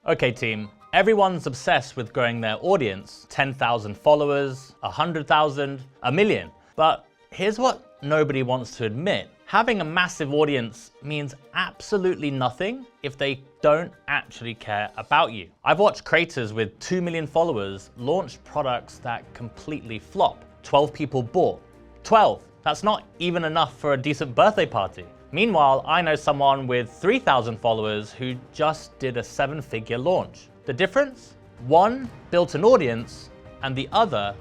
Okay team, everyone's obsessed with growing their audience, 10,000 followers, 100,000, a million. But here's what nobody wants to admit. Having a massive audience means absolutely nothing if they don't actually care about you. I've watched creators with 2 million followers launch products that completely flop. 12 people bought. 12. That's not even enough for a decent birthday party. Meanwhile, I know someone with 3,000 followers who just did a 7-figure launch. The difference? One built an audience and the other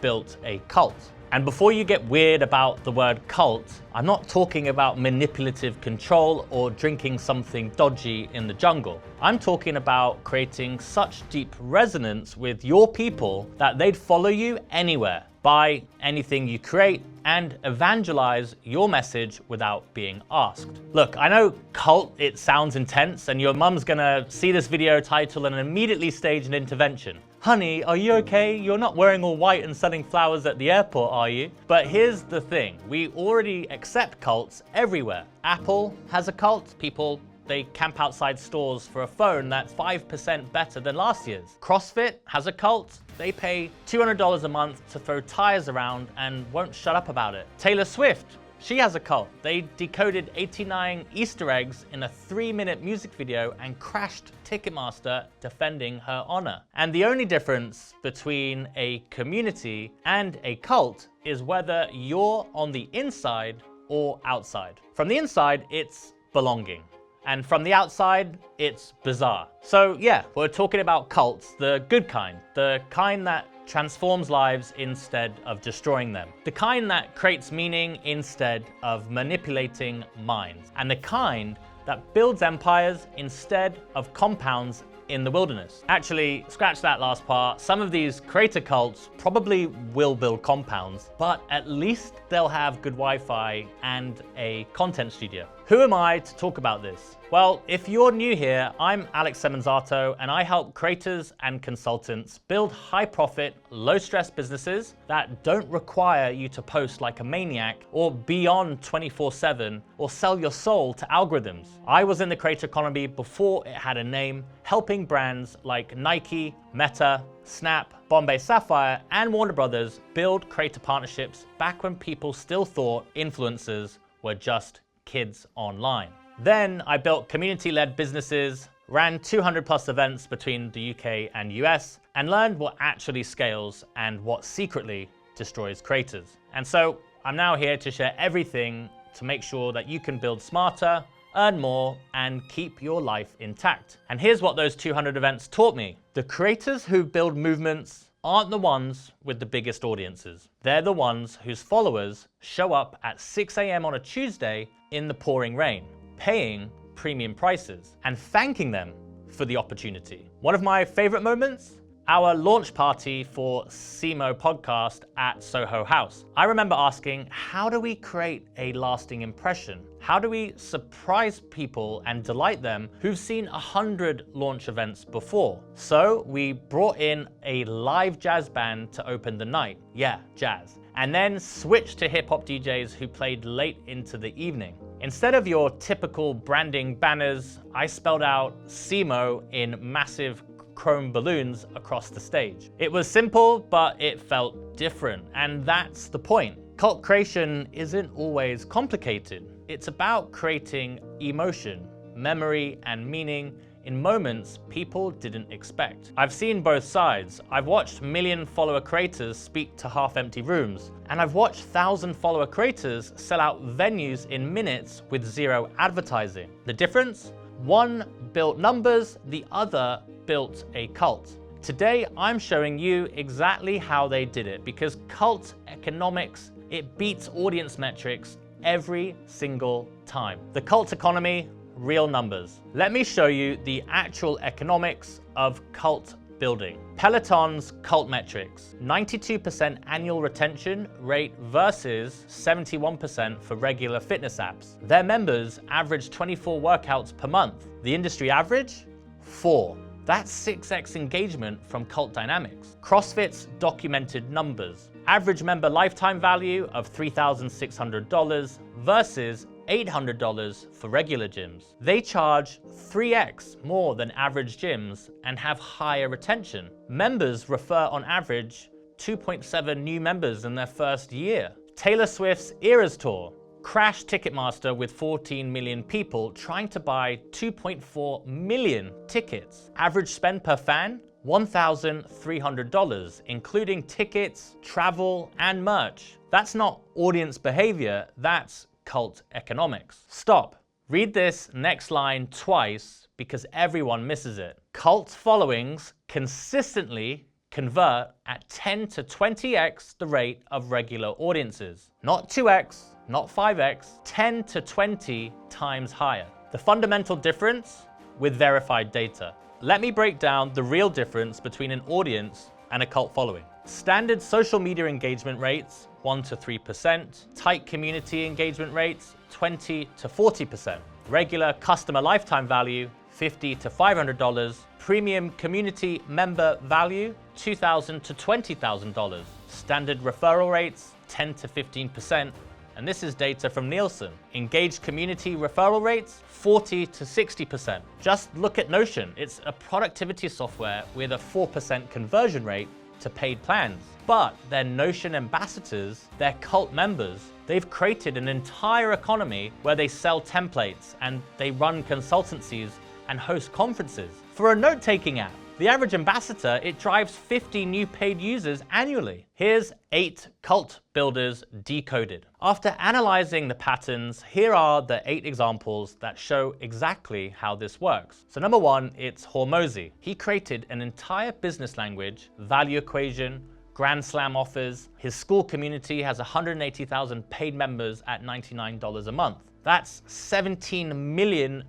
built a cult. And before you get weird about the word cult, I'm not talking about manipulative control or drinking something dodgy in the jungle. I'm talking about creating such deep resonance with your people that they'd follow you anywhere, buy anything you create, and evangelize your message without being asked. Look, I know cult, it sounds intense, and your mum's gonna see this video title and immediately stage an intervention. Honey, are you okay? You're not wearing all white and selling flowers at the airport, are you? But here's the thing, we already accept cults everywhere. Apple has a cult. People, they camp outside stores for a phone that's 5% better than last year's. CrossFit has a cult. They pay $200 a month to throw tires around and won't shut up about it. Taylor Swift, she has a cult. They decoded 89 Easter eggs in a 3-minute music video and crashed Ticketmaster defending her honor. And the only difference between a community and a cult is whether you're on the inside or outside. From the inside, it's belonging. And from the outside, it's bizarre. So yeah, we're talking about cults, the good kind, the kind that transforms lives instead of destroying them, the kind that creates meaning instead of manipulating minds, and the kind that builds empires instead of compounds in the wilderness. Actually, scratch that last part. Some of these creator cults probably will build compounds, but at least they'll have good Wi-Fi and a content studio. Who am I to talk about this? Well, if you're new here, I'm Alex Semenzato, and I help creators and consultants build high-profit, low-stress businesses that don't require you to post like a maniac or be on 24/7 or sell your soul to algorithms. I was in the creator economy before it had a name, helping brands like Nike, Meta, Snap, Bombay Sapphire, and Warner Brothers build creator partnerships back when people still thought influencers were just kids online. Then I built community-led businesses, ran 200+ events between the UK and US, and learned what actually scales and what secretly destroys creators. And so I'm now here to share everything to make sure that you can build smarter, earn more, and keep your life intact. And here's what those 200 events taught me. The creators who build movements aren't the ones with the biggest audiences. They're the ones whose followers show up at 6 a.m. on a Tuesday in the pouring rain, paying premium prices and thanking them for the opportunity. One of my favorite moments? Our launch party for C.U.L.T podcast at Soho House. I remember asking, how do we create a lasting impression? How do we surprise people and delight them who've seen 100 launch events before? So we brought in a live jazz band to open the night. Yeah, jazz. And then switched to hip-hop DJs who played late into the evening. Instead of your typical branding banners, I spelled out C.U.L.T in massive chrome balloons across the stage. It was simple, but it felt different, and that's the point. Cult creation isn't always complicated. It's about creating emotion, memory, and meaning in moments people didn't expect. I've seen both sides. I've watched million-follower creators speak to half-empty rooms, and I've watched 1,000-follower creators sell out venues in minutes with zero advertising. The difference? One built numbers, the other built a cult. Today, I'm showing you exactly how they did it, because cult economics, it beats audience metrics every single time. The cult economy, real numbers. Let me show you the actual economics of cult building. Peloton's cult metrics, 92% annual retention rate versus 71% for regular fitness apps. Their members average 24 workouts per month. The industry average? 4. That's 6x engagement from Cult Dynamics. CrossFit's documented numbers. Average member lifetime value of $3,600 versus $800 for regular gyms. They charge 3x more than average gyms and have higher retention. Members refer on average 2.7 new members in their first year. Taylor Swift's Eras Tour crashed Ticketmaster with 14 million people trying to buy 2.4 million tickets. Average spend per fan? $1,300, including tickets, travel, and merch. That's not audience behavior, that's cult economics. Stop. Read this next line twice because everyone misses it. Cult followings consistently convert at 10 to 20x the rate of regular audiences. Not 2x, not 5x, 10 to 20 times higher. The fundamental difference with verified data. Let me break down the real difference between an audience and a cult following. Standard social media engagement rates, 1 to 3%. Tight community engagement rates, 20 to 40%. Regular customer lifetime value, $50 to $500. Premium community member value, $2,000 to $20,000. Standard referral rates, 10 to 15%. And this is data from Nielsen. Engaged community referral rates, 40 to 60%. Just look at Notion. It's a productivity software with a 4% conversion rate to paid plans. But their Notion ambassadors, their cult members, they've created an entire economy where they sell templates and they run consultancies and host conferences. For a note-taking app, the average ambassador, it drives 50 new paid users annually. Here's 8 cult builders decoded. After analyzing the patterns, here are the 8 examples that show exactly how this works. So number 1, it's Hormozi. He created an entire business language, value equation, Grand Slam offers. His school community has 180,000 paid members at $99 a month. That's $17 million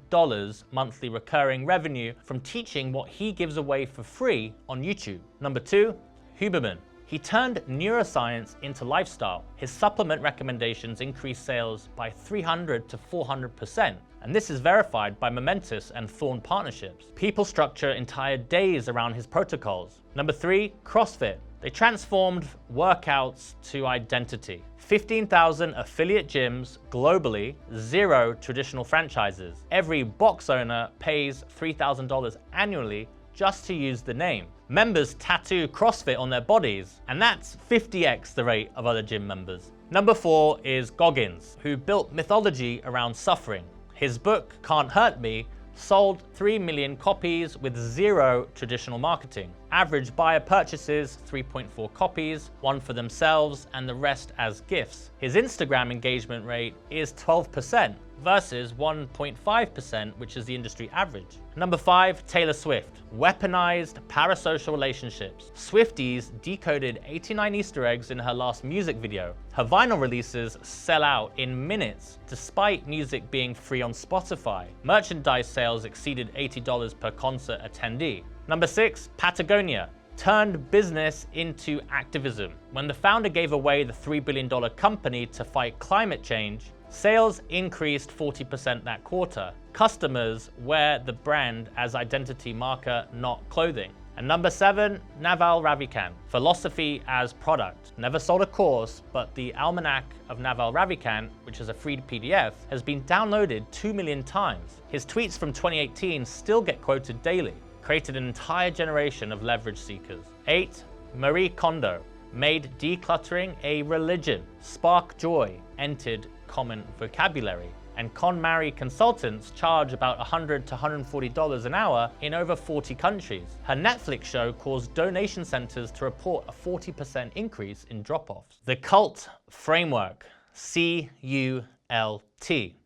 monthly recurring revenue from teaching what he gives away for free on YouTube. Number 2, Huberman. He turned neuroscience into lifestyle. His supplement recommendations increased sales by 300 to 400%. And this is verified by Momentous and Thorn partnerships. People structure entire days around his protocols. Number 3, CrossFit. They transformed workouts to identity. 15,000 affiliate gyms globally, 0 traditional franchises. Every box owner pays $3,000 annually just to use the name. Members tattoo CrossFit on their bodies, and that's 50x the rate of other gym members. Number 4 is Goggins, who built mythology around suffering. His book, Can't Hurt Me, sold 3 million copies with 0 traditional marketing. Average buyer purchases 3.4 copies, 1 for themselves and the rest as gifts. His Instagram engagement rate is 12% versus 1.5%, which is the industry average. Number 5, Taylor Swift. Weaponized parasocial relationships. Swifties decoded 89 Easter eggs in her last music video. Her vinyl releases sell out in minutes, despite music being free on Spotify. Merchandise sales exceeded $80 per concert attendee. Number 6, Patagonia. Turned business into activism. When the founder gave away the $3 billion company to fight climate change, sales increased 40% that quarter. Customers wear the brand as identity marker, not clothing. And number 7, Naval Ravikant. Philosophy as product. Never sold a course, but the Almanac of Naval Ravikant, which is a free PDF, has been downloaded 2 million times. His tweets from 2018 still get quoted daily. Created an entire generation of leverage seekers. 8, Marie Kondo. Made decluttering a religion. Spark Joy entered common vocabulary. And KonMari consultants charge about $100 to $140 an hour in over 40 countries. Her Netflix show caused donation centers to report a 40% increase in drop-offs. The cult framework, C.U.L.T.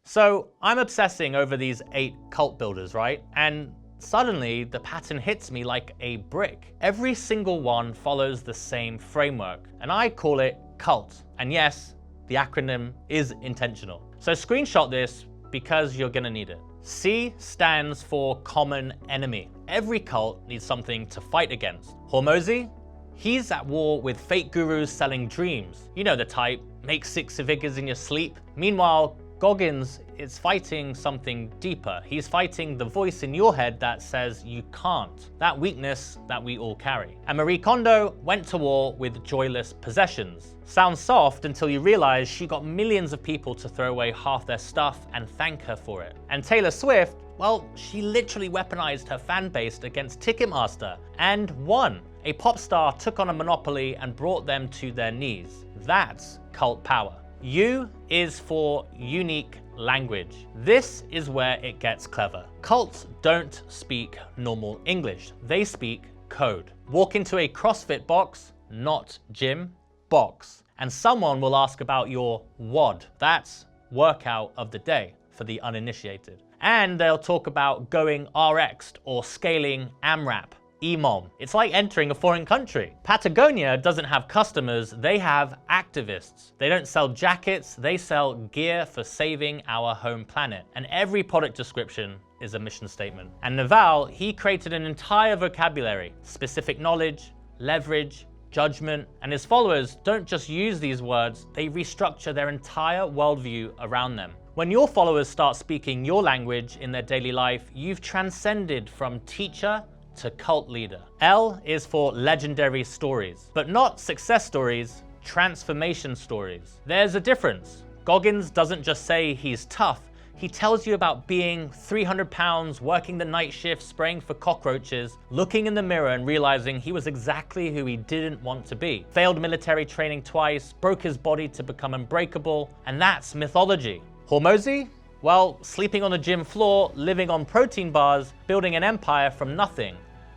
So I'm obsessing over these 8 cult builders, right? And suddenly, the pattern hits me like a brick. Every single one follows the same framework, and I call it CULT. And yes, the acronym is intentional. So screenshot this because you're gonna need it. C stands for common enemy. Every cult needs something to fight against. Hormozi? He's at war with fake gurus selling dreams. You know the type, make 6 figures in your sleep. Meanwhile, Goggins is fighting something deeper. He's fighting the voice in your head that says you can't, that weakness that we all carry. And Marie Kondo went to war with joyless possessions. Sounds soft until you realize she got millions of people to throw away half their stuff and thank her for it. And Taylor Swift, well, she literally weaponized her fan base against Ticketmaster and won. A pop star took on a monopoly and brought them to their knees. That's cult power. U is for unique language. This is where it gets clever. Cults don't speak normal English. They speak code. Walk into a CrossFit box, not gym, box, and someone will ask about your WOD. That's workout of the day for the uninitiated. And they'll talk about going RX'd or scaling AMRAP. EMOM. It's like entering a foreign country. Patagonia doesn't have customers, they have activists. They don't sell jackets, they sell gear for saving our home planet. And every product description is a mission statement. And Naval, he created an entire vocabulary, specific knowledge, leverage, judgment, and his followers don't just use these words, they restructure their entire worldview around them. When your followers start speaking your language in their daily life, you've transcended from teacher to cult leader. L is for legendary stories, but not success stories, transformation stories. There's a difference. Goggins doesn't just say he's tough, he tells you about being 300 pounds, working the night shift, spraying for cockroaches, looking in the mirror and realizing he was exactly who he didn't want to be. Failed military training twice, broke his body to become unbreakable, and that's mythology. Hormozi? Well, sleeping on the gym floor, living on protein bars, building an empire from nothing.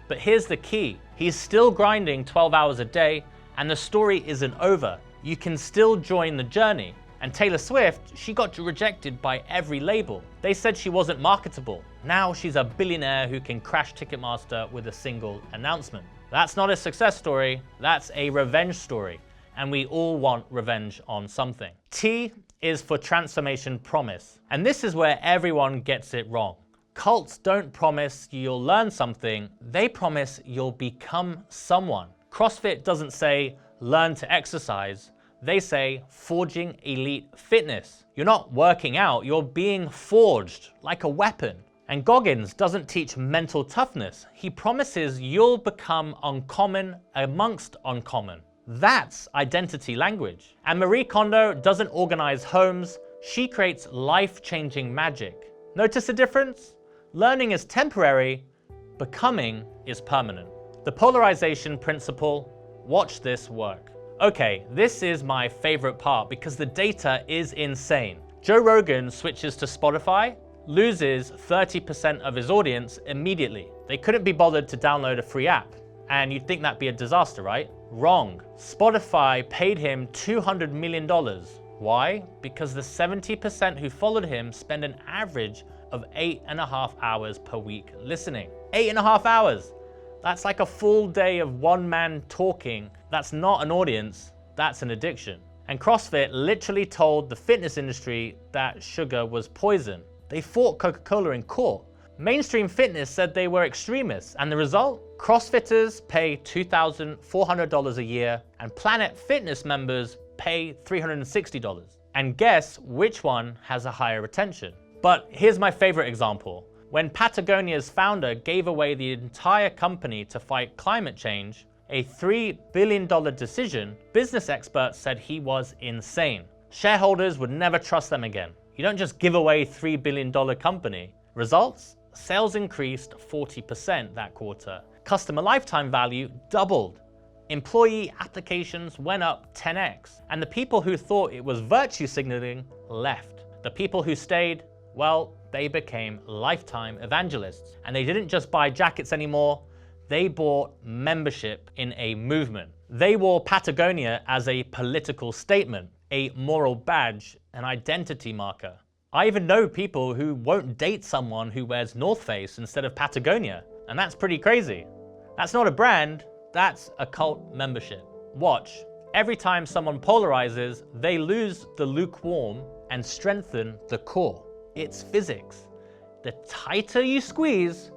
But here's the key. He's still grinding 12 hours a day, and the story isn't over. You can still join the journey. And Taylor Swift, she got rejected by every label. They said she wasn't marketable. Now she's a billionaire who can crash Ticketmaster with a single announcement. That's not a success story, that's a revenge story. And we all want revenge on something. T is for transformation promise. And this is where everyone gets it wrong. Cults don't promise you'll learn something, they promise you'll become someone. CrossFit doesn't say learn to exercise, they say forging elite fitness. You're not working out, you're being forged like a weapon. And Goggins doesn't teach mental toughness, he promises you'll become uncommon amongst uncommon. That's identity language. And Marie Kondo doesn't organize homes, she creates life-changing magic. Notice the difference? Learning is temporary, becoming is permanent. The Polarization Principle, watch this work. Okay, this is my favorite part because the data is insane. Joe Rogan switches to Spotify, loses 30% of his audience immediately. They couldn't be bothered to download a free app. And you'd think that'd be a disaster, right? Wrong. Spotify paid him $200 million. Why? Because the 70% who followed him spend an average of 8.5 hours per week listening. 8.5 hours. That's like a full day of one man talking. That's not an audience, that's an addiction. And CrossFit literally told the fitness industry that sugar was poison. They fought Coca-Cola in court. Mainstream fitness said they were extremists, and the result? CrossFitters pay $2,400 a year, and Planet Fitness members pay $360. And guess which one has a higher retention? But here's my favorite example. When Patagonia's founder gave away the entire company to fight climate change, a $3 billion decision, business experts said he was insane. Shareholders would never trust them again. You don't just give away $3 billion company. Results? Sales increased 40% that quarter. Customer lifetime value doubled. Employee applications went up 10x. And the people who thought it was virtue signaling left. The people who stayed, well, they became lifetime evangelists. And they didn't just buy jackets anymore, they bought membership in a movement. They wore Patagonia as a political statement, a moral badge, an identity marker. I even know people who won't date someone who wears North Face instead of Patagonia, and that's pretty crazy. That's not a brand, that's a cult membership. Watch, every time someone polarizes, they lose the lukewarm and strengthen the core. It's physics. The tighter you squeeze,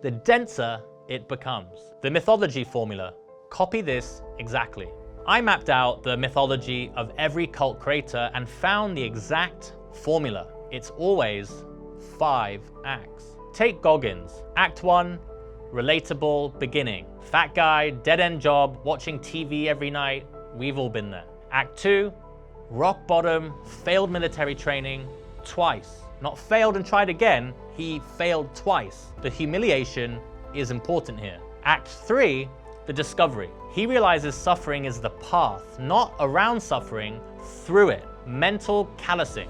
the denser it becomes. The Mythology Formula. Copy this exactly. I mapped out the mythology of every cult creator and found the exact formula. it's always 5 acts. Take Goggins. Act 1, relatable beginning. Fat guy, dead-end job, watching TV every night. We've all been there. Act 2, rock bottom, failed military training twice. Not failed and tried again, he failed twice. The humiliation is important here. Act 3, the discovery. He realizes suffering is the path, not around suffering, through it. Mental callousing.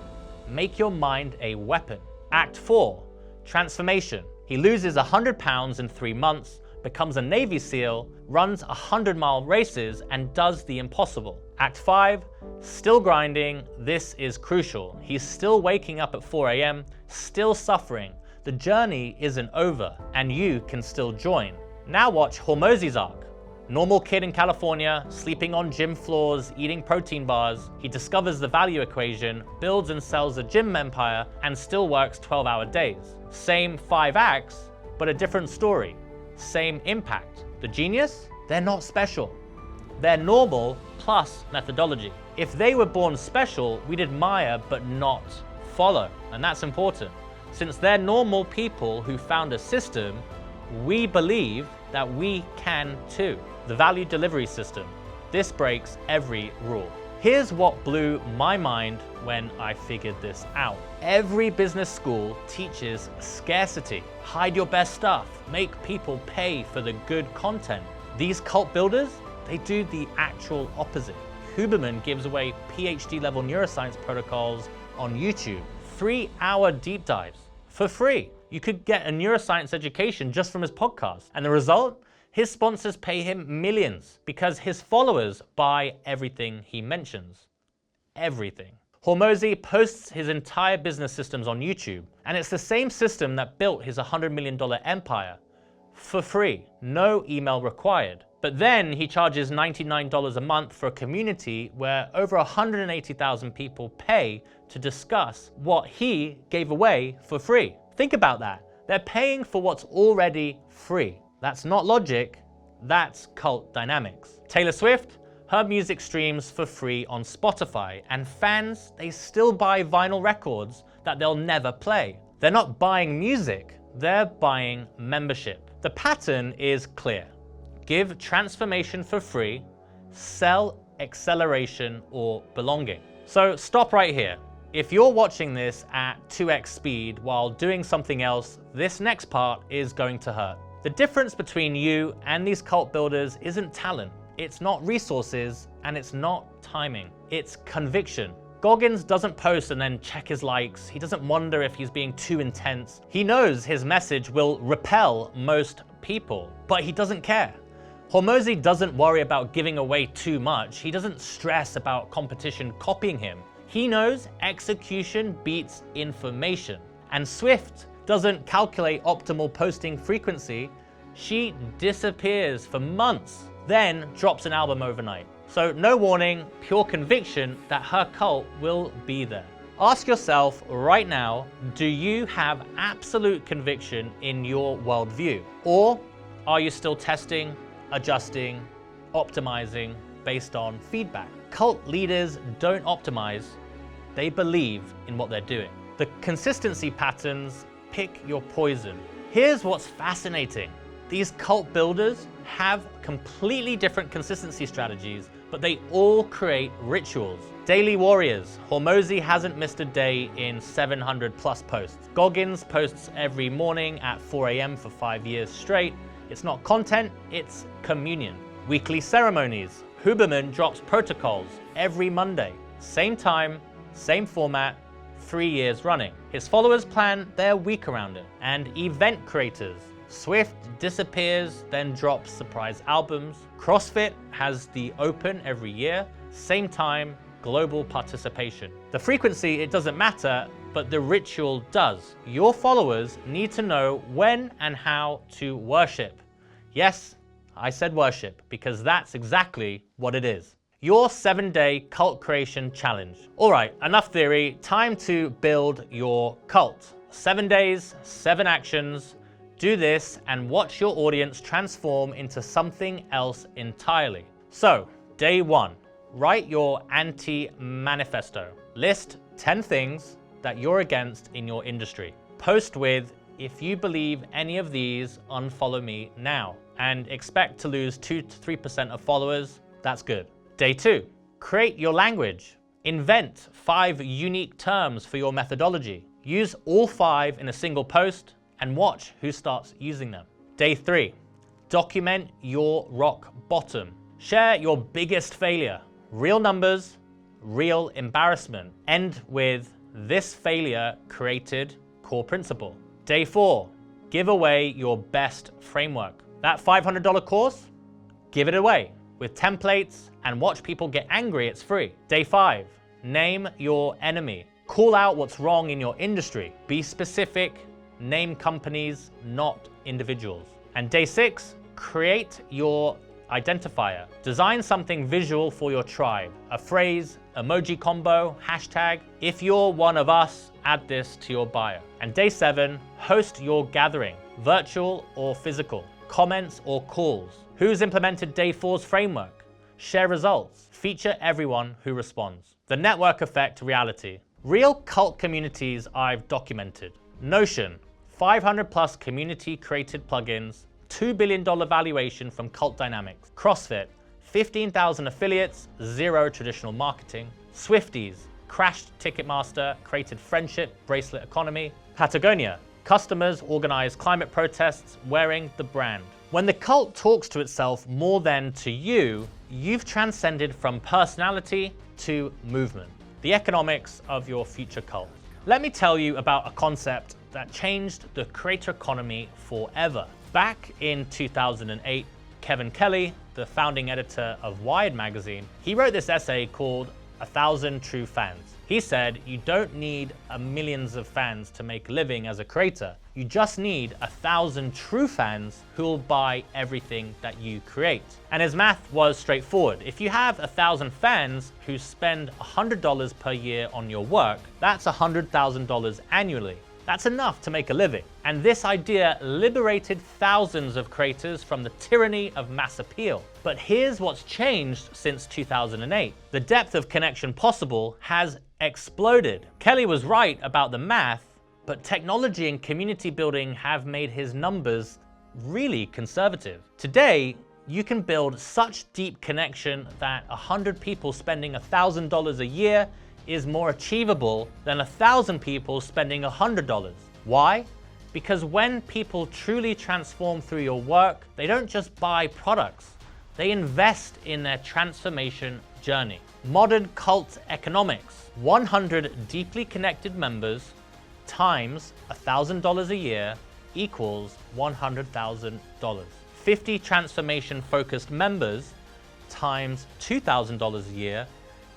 Make your mind a weapon. Act 4, transformation. He loses 100 pounds in 3 months, becomes a Navy SEAL, runs 100-mile races, and does the impossible. Act 5, still grinding. This is crucial. He's still waking up at 4 a.m., still suffering. The journey isn't over, and you can still join. Now watch Hormozi's arc. Normal kid in California, sleeping on gym floors, eating protein bars. He discovers the value equation, builds and sells a gym empire, and still works 12-hour days. Same 5 acts, but a different story. Same impact. The genius? They're not special. They're normal plus methodology. If they were born special, we'd admire but not follow. And that's important. Since they're normal people who found a system, we believe that we can too. The value delivery system. This breaks every rule. Here's what blew my mind when I figured this out. Every business school teaches scarcity. Hide your best stuff. Make people pay for the good content. These cult builders, they do the actual opposite. Huberman gives away PhD-level neuroscience protocols on YouTube. 3-hour deep dives for free. You could get a neuroscience education just from his podcast. And the result? His sponsors pay him millions because his followers buy everything he mentions. Everything. Hormozi posts his entire business systems on YouTube, and it's the same system that built his $100 million empire for free, no email required. But then he charges $99 a month for a community where over 180,000 people pay to discuss what he gave away for free. Think about that. They're paying for what's already free. That's not logic, that's cult dynamics. Taylor Swift, her music streams for free on Spotify, and fans, they still buy vinyl records that they'll never play. They're not buying music, they're buying membership. The pattern is clear. Give transformation for free, sell acceleration or belonging. So stop right here. If you're watching this at 2x speed while doing something else, this next part is going to hurt. The difference between you and these cult builders isn't talent, it's not resources, and it's not timing. It's conviction. Goggins doesn't post and then check his likes. He doesn't wonder if he's being too intense. He knows his message will repel most people, but he doesn't care. Hormozi doesn't worry about giving away too much. He doesn't stress about competition copying him. He knows execution beats information. And Swift doesn't calculate optimal posting frequency. She disappears for months, then drops an album overnight. So no warning, pure conviction that her cult will be there. Ask yourself right now, do you have absolute conviction in your worldview? Or are you still testing, adjusting, optimizing based on feedback? Cult leaders don't optimize, they believe in what they're doing. The consistency patterns pick your poison. Here's what's fascinating. These cult builders have completely different consistency strategies, but they all create rituals. Daily warriors. Hormozi hasn't missed a day in 700 plus posts. Goggins posts every morning at 4 a.m. for 5 years straight. It's not content, it's communion. Weekly ceremonies. Huberman drops protocols every Monday. Same time, same format, 3 years running. His followers plan their week around it. And event creators. Swift disappears, then drops surprise albums. CrossFit has the Open every year. Same time, global participation. The frequency, it doesn't matter, but the ritual does. Your followers need to know when and how to worship. Yes, I said worship, because that's exactly what it is. Your 7-day cult creation challenge. All right, enough theory, time to build your cult. 7 days, 7 actions. Do this and watch your audience transform into something else entirely. So, day 1, write your anti-manifesto. List 10 things that you're against in your industry. Post with, "If you believe any of these, unfollow me now," and expect to lose 2 to 3% of followers. That's good. Day 2, create your language. Invent 5 unique terms for your methodology. Use all 5 in a single post and watch who starts using them. Day 3, document your rock bottom. Share your biggest failure. Real numbers, real embarrassment. End with, "This failure created core principle." Day 4, give away your best framework. That $500 course, give it away with templates and watch people get angry. It's free. Day 5, name your enemy. Call out what's wrong in your industry. Be specific, name companies, not individuals. And day 6, create your identifier. Design something visual for your tribe. A phrase, emoji combo, hashtag. "If you're one of us, add this to your bio." And day 7, host your gathering, virtual or physical, comments or calls. Who's implemented day 4's framework? Share results. Feature everyone who responds. The network effect reality. Real cult communities I've documented. Notion, 500 plus community created plugins, $2 billion valuation from Cult Dynamics. CrossFit, 15,000 affiliates, 0 traditional marketing. Swifties, crashed Ticketmaster, created friendship, bracelet economy. Patagonia, customers organize climate protests wearing the brand. When the cult talks to itself more than to you, you've transcended from personality to movement. The economics of your future cult. Let me tell you about a concept that changed the creator economy forever. Back in 2008, Kevin Kelly, the founding editor of Wired magazine, he wrote this essay called 1,000 True Fans. He said, you don't need millions of fans to make a living as a creator. You just need 1,000 true fans who'll buy everything that you create. And his math was straightforward. If you have 1,000 fans who spend $100 per year on your work, that's $100,000 annually. That's enough to make a living. And this idea liberated thousands of creators from the tyranny of mass appeal. But here's what's changed since 2008. The depth of connection possible has exploded. Kelly was right about the math, but technology and community building have made his numbers really conservative. Today, you can build such deep connection that 100 people spending $1,000 a year is more achievable than 1,000 people spending $100. Why? Because when people truly transform through your work, they don't just buy products, they invest in their transformation journey. Modern cult economics, 100 deeply connected members times $1,000 a year equals $100,000. 50 transformation-focused members times $2,000 a year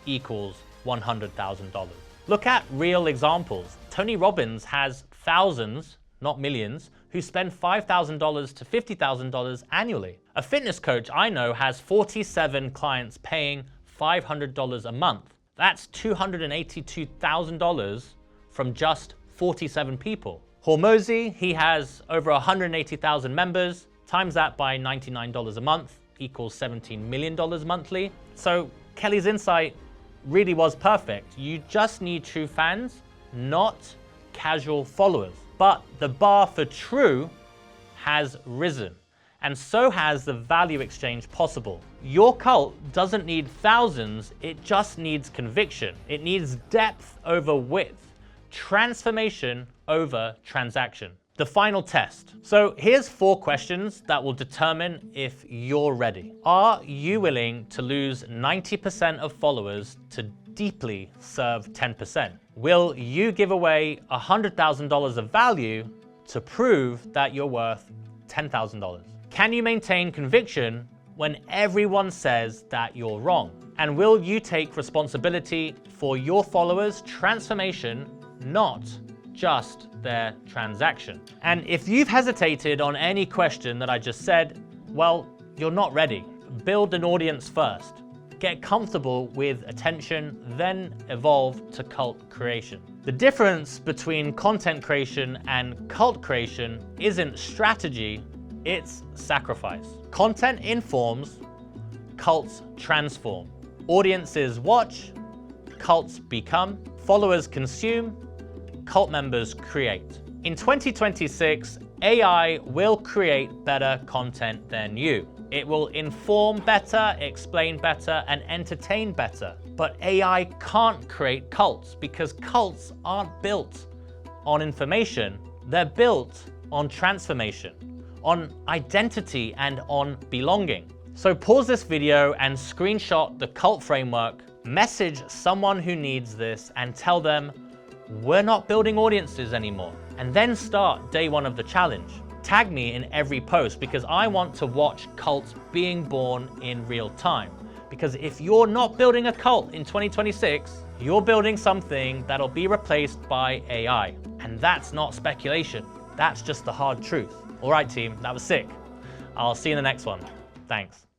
equals $100,000. Look at real examples. Tony Robbins has thousands, not millions, who spend $5,000 to $50,000 annually. A fitness coach I know has 47 clients paying $500 a month. That's $282,000 from just 47 people. Hormozi, he has over 180,000 members, times that by $99 a month equals $17 million monthly. So Kelly's insight really was perfect. You just need true fans, not casual followers. But the bar for true has risen, and so has the value exchange possible. Your cult doesn't need thousands, it just needs conviction. It needs depth over width, transformation over transaction. The final test. So here's 4 questions that will determine if you're ready. Are you willing to lose 90% of followers to deeply serve 10%? Will you give away $100,000 of value to prove that you're worth $10,000? Can you maintain conviction when everyone says that you're wrong? And will you take responsibility for your followers' transformation, not just their transaction? And if you've hesitated on any question that I just said, well, you're not ready. Build an audience first. Get comfortable with attention, then evolve to cult creation. The difference between content creation and cult creation isn't strategy, it's sacrifice. Content informs, cults transform. Audiences watch, cults become. Followers consume, cult members create. In 2026, AI will create better content than you. It will inform better, explain better, and entertain better. But AI can't create cults because cults aren't built on information. They're built on transformation, on identity, and on belonging. So pause this video and screenshot the cult framework, message someone who needs this, and tell them, we're not building audiences anymore. And then start day one of the challenge. Tag me in every post because I want to watch cults being born in real time. Because if you're not building a cult in 2026, you're building something that'll be replaced by AI. And that's not speculation. That's just the hard truth. All right, team, that was sick. I'll see you in the next one. Thanks.